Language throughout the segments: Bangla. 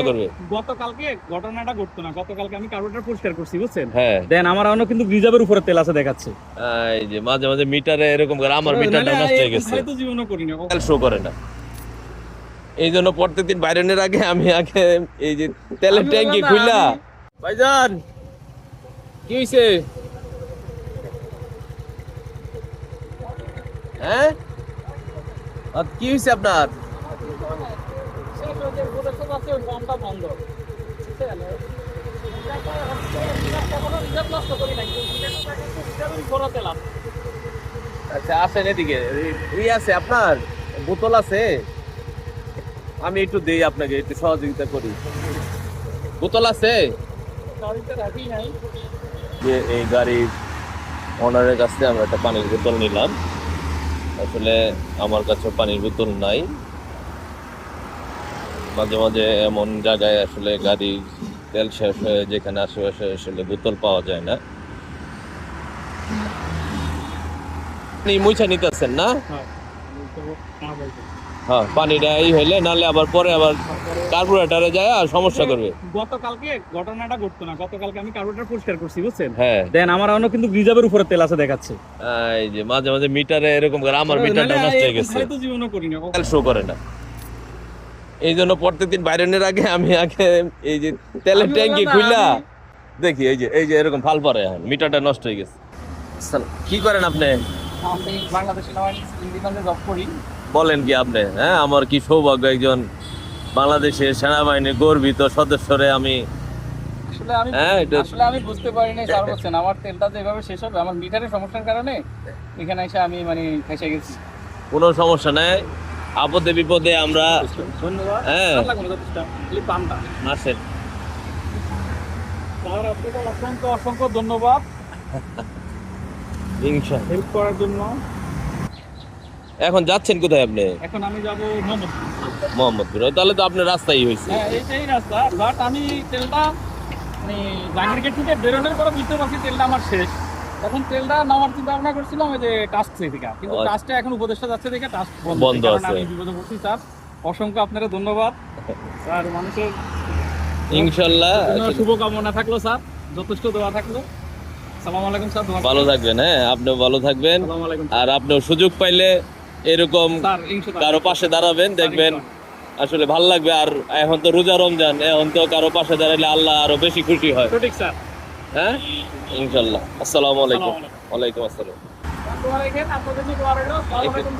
করবে। গতকালকে ঘটনাটা ঘটতো না, গতকালকে আমি কার্বোরেটর পরিষ্কার করছি বুঝছেন। হ্যাঁ, দেন আমার অন্য কিন্তু রিজার্ভের উপরে তেল আছে দেখাচ্ছে। এই যে মাঝে মাঝে মিটারে এরকম করে আমার মিটারটা নষ্ট হয়ে গেছে, তো জীবনও করি না তেল শো করে না। এই জন্য প্রত্যেকদিন বাইরের আগে আমি আগে এই যে তেলের ট্যাঙ্কি খুইলা, ভাইজান কি হইছে? হ্যাঁ, আর কি হইছে আপনার? আচ্ছা আসেন এদিকে, ই আছে আপনার বোতল আছে, আমি একটু দেই আপনাকে, একটু সহযোগিতা করি। বোতল আছে? যে এই গাড়ির ওনারের কাছ থেকে আমরা একটা পানির বোতল নিলাম। আসলে আমার কাছে পানির বোতল নাই, মাঝে মাঝে এমন জায়গায় আসলে গাড়ির তেল শেষ হয়ে যেখানে আশেপাশে আসলে বোতল পাওয়া যায় না। আপনি মুছা নিতেছেন না? হ্যাঁ, পানিটা এই হইলে নাহলে আবার পরে আবার কার্বোরেটরে যায় আর সমস্যা করবে। গতকালকে ঘটনাটা ঘটতো না, গতকালকে আমি কার্বোরেটর পরিষ্কার করছি বুঝছেন। হ্যাঁ, দেন আমার অন্য কিন্তু রিজার্ভের উপরে তেল আছে দেখাচ্ছে। এই যে মাঝে মাঝে মিটারে এরকম করে আমার মিটারটা নষ্ট হয়ে গেছে, তো জীবনও করি না, তেল শো করে না। এই জন্য প্রত্যেকদিন বাইরের আগে আমি আগে এই যে তেলের ট্যাঙ্কি খুইলা দেখি, এই যে এরকম ফাল পরে মিটারটা নষ্ট হয়ে গেছে। কি করেন আপনি? আমি বাংলাদেশে নয় জব করি। বলেন কি আপনি? হ্যাঁ, আমার কি সৌভাগ্য, একজন বাংলাদেশের সেনাবাহিনীর গর্বিত সদস্যরে আমি। আসলে আমি বুঝতে পারিনি স্যার বলছেন আমার তেলটা যেভাবে শেষ হবে আমার মিটারের সমস্যার কারণে এখানে এসে আমি মানে ফেসে গেছি। কোনো সমস্যা নাই, আপদে বিপদে আমরা। ধন্যবাদ। হ্যাঁ, আসেন আসেন। স্যার, আপনাকে অসংখ্য অসংখ্য ধন্যবাদ ইনশাআল্লাহ। হেল্প করার জন্য। এখন যাচ্ছেন কোথায় আপনি? এখন আমি যাব মোহাম্মদপুর। তাহলে তো আপনার রাস্তাই হয়েছে। হ্যাঁ, এইটাই রাস্তা। বাট আমি তেলটা মানে জাহাঙ্গীর গেট থেকে বেরোনোর পরে বুঝতে পারছি তেলটা আমার শেষ। তখন তেলটা নামার চিন্তা ভাবনা করছিলাম ওই যে টাস্ক থেকে, কিন্তু টাস্কটা এখন উপদেষ্টা যাচ্ছে দেখে টাস্ক বন্ধ আছে। আমি বিপদে পড়ছি স্যার। অসংখ্য আপনারা ধন্যবাদ স্যার। মানুষের ইনশাআল্লাহ শুভকামনা থাকলো স্যার, যথেষ্ট দোয়া থাকলো। আসসালামু আলাইকুম স্যার। ভালো থাকবেন। হ্যাঁ, আপনিও ভালো থাকবেন। আসসালামু আলাইকুম আর আপনিও সুযোগ পাইলে এরকম স্যার ইনশাআল্লাহ কারো পাশে দাঁড়াবেন, দেখবেন আসলে ভালো লাগবে। আর এখন তো রোজা রমজান, এখন তো কারো পাশে দাঁড়ালে আল্লাহ আরো বেশি খুশি হয়। ঠিক স্যার। হ্যাঁ, ইনশাআল্লাহ। আসসালামু আলাইকুম। ওয়ালাইকুম আসসালাম।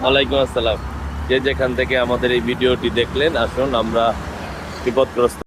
ওয়ালাইকুম আসসালাম। যে যেখান থেকে আমাদের এই ভিডিওটি দেখলেন, আসুন আমরা বিপদগ্রস্ত